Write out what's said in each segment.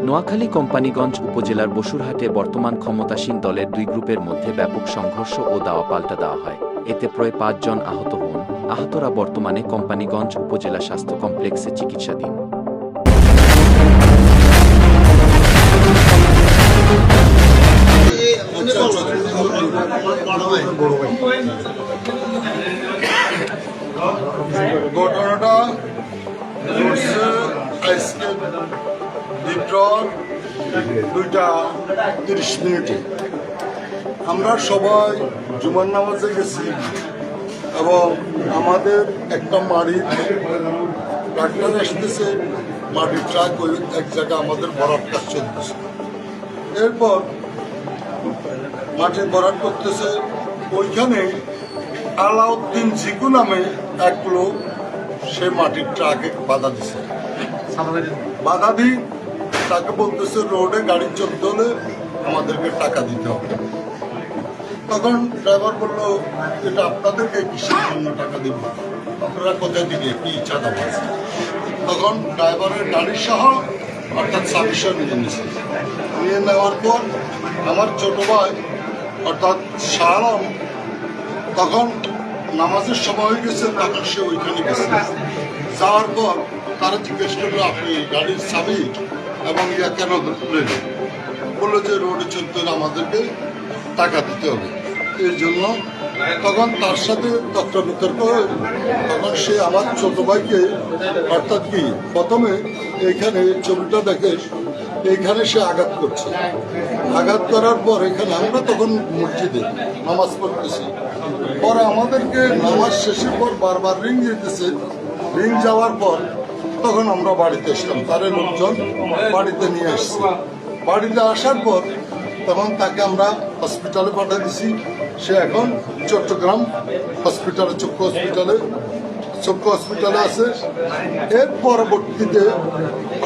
নোয়াখালী কোম্পানীগঞ্জ উপজেলার বসুরহাটে বর্তমান ক্ষমতাসীন দলের দুই গ্রুপের মধ্যে ব্যাপক সংঘর্ষ ও দাওয়া পাল্টা দেওয়া হয়। এতে প্রায় ৫ জন আহত হন। আহতরা বর্তমানে কোম্পানীগঞ্জ উপজেলা স্বাস্থ্য কমপ্লেক্সে চিকিৎসাধীন। ঘটনাটা ঘটছে আজকে বিপ্লব 2:30 আমরা সবাই জুমার নামাজে গেছি এবং আমাদের একটা মাটির ট্রাক্টর আসতেছে, মাটির ট্রাক ওই এক জায়গায় আমাদের ভরাট কাজ চলতেছে। এরপর মাটি ভরাট করতেছে, ওইখানে আলাউদ্দিন জিকু নামে এক লোক সে মাটির ট্রাকে বাধা দিছে। বাধা দিই তাকে বলতেছে রোডে গাড়ি চলতে হলে আমাদেরকে টাকা দিতে হবে। তখন ড্রাইভার বললো, এটা আপনাদেরকে কিসের জন্য টাকা দিব, আপনারা কোথায় দিকে কি চাঁদা পাচ্ছে। তখন ড্রাইভারের গাড়ি সহ অর্থাৎ সাবমিশন নিয়ে নিয়েছে। নিয়ে নেওয়ার পর আমার ছোট ভাই অর্থাৎ শাহ আলম তখন নামাজের সময় হয়ে গেছে, তখন সে ওইখানে গেছে। যাওয়ার পর তারা জিজ্ঞেস করলো, আপনি গাড়ির চাবি এবং ইয়া কেন তুলে নেন? বললো যে রোডে চলতে হলে আমাদেরকে টাকা দিতে হবে, এর জন্য। তখন তার সাথে তর্ক বিতর্ক হয়। তখন সে আমার ছোট ভাইকে অর্থাৎ কি প্রথমে এইখানে ছবিটা দেখে এইখানে সে আঘাত করছে। আঘাত করার পর এখানে আমরা তখন মসজিদে নামাজ পড়তেছি। পরে আমাদেরকে নামাজ শেষের পর বারবার রিং যেতেছে। রিং যাওয়ার পর তখন আমরা বাড়িতে এসলাম, তার লোকজন বাড়িতে নিয়ে আসছি। বাড়িতে আসার পর তখন তাকে আমরা হসপিটালে পাঠিয়ে দিছি। সে এখন চট্টগ্রাম হসপিটালে চক্ষু হসপিটালে আছে। এর পরবর্তীতে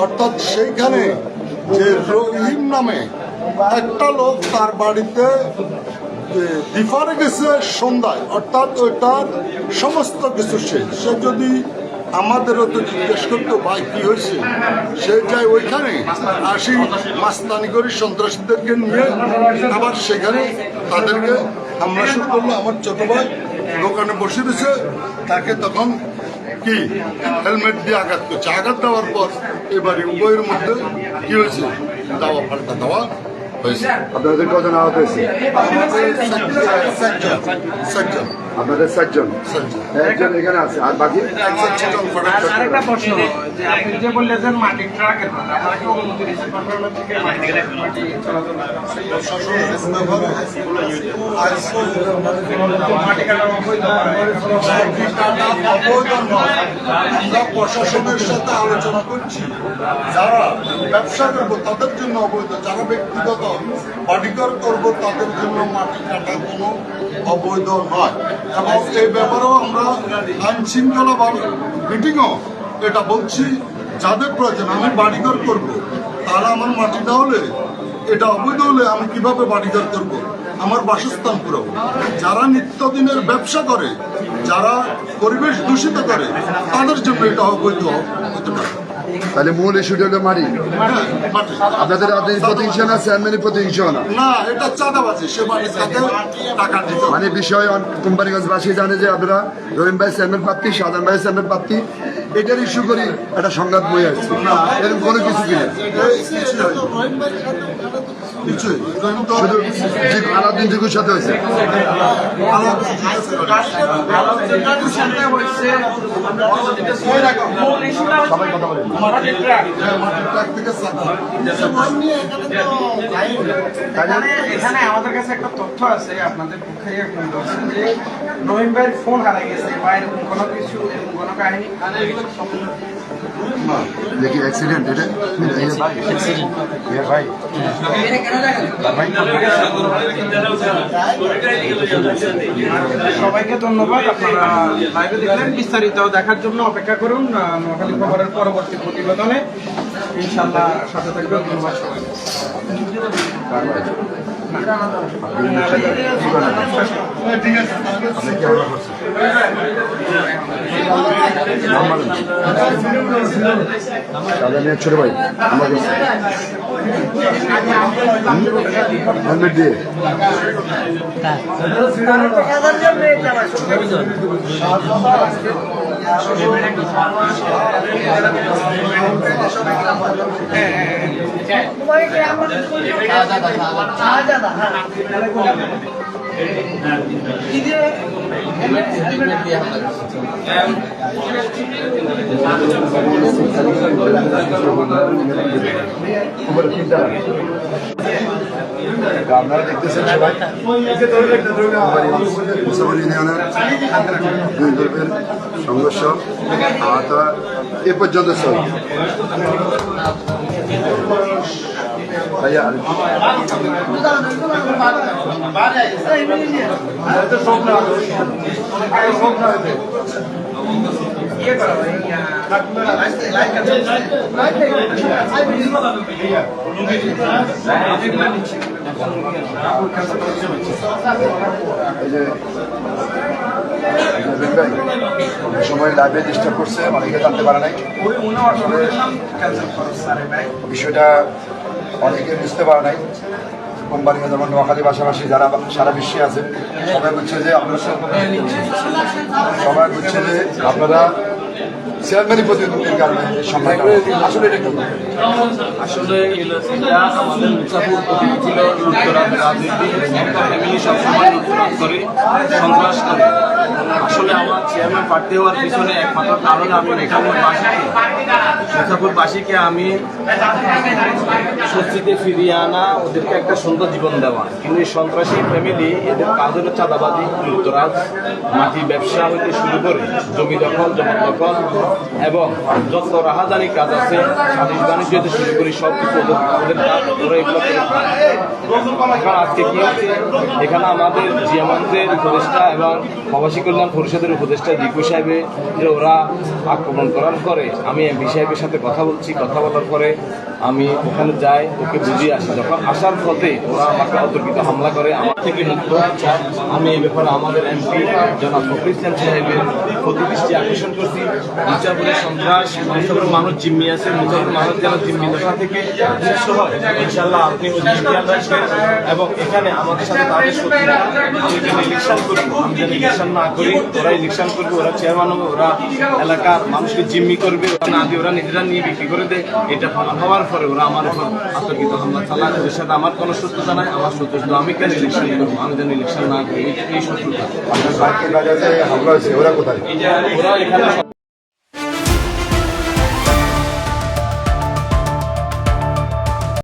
অর্থাৎ সেইখানে যে রহিম নামে একটা লোক তার বাড়িতে ডিফারে গেছে সন্ধ্যায়, অর্থাৎ ওইটার সমস্ত কিছু সে যদি আমাদেরও তো জিজ্ঞেস করতো ভাই কি হয়েছে, সে যায় ওইখানে আসি মাস্তানি করি সন্ত্রাসীদেরকে নিয়ে আবার সেখানে তাদেরকে হামলা শুরু করলো। আমার ছোট ভাই দোকানে বসে দিয়েছে, তাকে তখন কি হেলমেট দিয়ে আঘাত করছে। আঘাত দেওয়ার পর এবারে উভয়ের মধ্যে কি হয়েছে, দাওয়া পাল্টা দেওয়া হয়েছে। আপনাদের কজন আহত হয়েছে? আপনাদের 7 জন, একজন এখানে আছে আর বাকি আরেকটা প্রশ্ন, যে আপনি যে বললেন যে মাটির ট্রাকের কথা, আপনারা কি অনুমতি দিয়েছেন গভর্নমেন্ট থেকে মাটি চলাচল? মাটি কাটা অবৈধ আমরা প্রশাসনের সাথে আলোচনা করছি, যারা ব্যবসা করবো তাদের জন্য অবৈধ, যারা ব্যক্তিগত বাড়িঘর করবো তাদের জন্য মাটি কাটা কোনো অবৈধ নয়। এবং এই ব্যাপারেও আমরা আইন শৃঙ্খলা মিটিংও এটা বলছি, যাদের প্রয়োজন আমি বাড়িঘর করবো, তারা আমার মাটিটা হলে এটা অবৈধ হলে আমি কিভাবে বাড়িঘর করবো, আমার বাসস্থান পুরাবো। যারা নিত্যদিনের ব্যবসা করে, যারা পরিবেশ দূষিত করে, তাদের জন্য এটা অবৈধ হতে পারে। তাহলে মূল ইস্যুটা হলো মাটি। আপনাদের প্রতিহিংসা না, চেয়ারম্যানের প্রতিহিংসা না, এটা চাঁদাবাজি। সে টাকা দিতে মানে বিষয় কোম্পানিগঞ্জবাসী জানে যে আপনারা রহিম ভাই চেয়ারম্যান প্রার্থী, শাহজাহান ভাই চেয়ারম্যান প্রার্থী, এটার ইস্যু করি একটা সংঘাত বয়ে আসছে, এরকম কোনো কিছু কিনা শুধু আলাউদ্দিন জিকুর সাথে হয়েছে। সবাই কথা বলেন। এখানে আমাদের কাছে একটা তথ্য আছে, আপনাদের পক্ষে যে রহিম ভাইয়ের ফোন হারিয়ে গেছে বা এরকম কোনো কিছু, এরকম কোনো কাহিনী দেখি অ্যাক্সিডেন্ট, এটা ভাই সবাইকে ধন্যবাদ। আপনারা লাইভে দেখলেন, বিস্তারিত দেখার জন্য অপেক্ষা করুন নোয়াখালী খবরের পরবর্তী প্রতিবেদনে। ইনশাআল্লাহ সাথে থাকবেন। ধন্যবাদ সবাই। আপনি কি আমরা করছি দাদা নিয়ে ছোট ভাই আমরা করছি হেলমেট দিয়ে আপনারা দেখতেছেন সবাই মুসাফর ইউনিয়নের দুই গ্রুপের সংঘর্ষ আহত এ পর্যন্ত সব ভাইয়া সময় লাইভে ডিস্টার্ব করছে অনেকে জানতে পারে নাই বিষয়টা অনেকে বুঝতে পারে নাই কোম্পানিকে যেমন নোয়াখালী পাশাপাশি যারা সারা বিশ্বে আছে সবাই বুঝছে যে আপনারা সবাই বুঝছে যে আপনারা চেয়ারম্যানই প্রতিনিধির কারণে সম্মানটা আসলে এটা কি আসলে এটা আমাদের মুসাফুর প্রতীক ছিল লুটতরাজ রাজনীতি একটা ফ্যামিলি সবসময় লুটতরাজ করে সন্ত্রাস করে আসলে আমার চেয়ারম্যান প্রার্থী হওয়ার পিছনে একমাত্র কারণ আমি মুসাফুরবাসীকে আমি স্বস্তিতে ফিরিয়ে আনা ওদেরকে একটা সুন্দর জীবন দেওয়া কিন্তু এই সন্ত্রাসী ফ্যামিলি এদের কাজ হলো চাঁদাবাদী লুটতরাজ মাটি ব্যবসা হইতে শুরু করে জমি দখল জবরদখল এবং যত রাহাজানি কাজ আছে সালিশ বাণিজ্য হতে শুরু করি সব কিছু ওদের কাজ ওরা এগুলো করে খায়। এখন আজকে কি হচ্ছে এখানে আমাদের জিয়ামন্ত্রের উপদেষ্টা এবং প্রবাসী কল্যাণ পরিষদের উপদেষ্টা দিকু সাহেবে যে ওরা আক্রমণ করার পরে আমি এমপি সাহেবের সাথে কথা বলছি কথা বলার পরে আমি ওখানে যাই ওকে বুঝিয়ে আসি যখন আসার পথে ওরা আমাকে অতর্কিত হামলা করে আমার থেকে মুক্ত আমি এই ব্যাপারে আমাদের এমপি জনাব ফখরুল ইসলাম সাহেবের প্রতি দৃষ্টি আকর্ষণ করছি মুসাফিরের সন্ত্রাস মুসাফির মানুষ জিম্মি আছে মুসাফির মানুষ যেন জিম্মি দশা থেকে মুক্ত হয় ইনশাল্লাহ আপনি ওদের খেয়াল রাখবেন এবং এখানে আমাদের সাথে তাদের শত্রুরা আমি যেন ইলেকশন করবো আমি যেন ইলেকশন না করি ওরা ইলেকশন করবে ওরা চেয়ারম্যান হবে ওরা এলাকার মানুষকে জিম্মি করবে ওরা না দিয়ে ওরা নিজেরা নিয়ে বিক্রি করে দেয় এটা হওয়ার পরে ওরা আমার উপর আতঙ্কিত হামলা চালায় ওদের সাথে আমার কোনো শত্রুতা নাই আমার শত্রুতা আমি কেন ইলেকশন করবো আমি যেন ইলেকশন না করি এই শত্রুতা আপনার বাইকের বাজারে হামলা হয়েছে ওরা কোথায় ওরা এখানে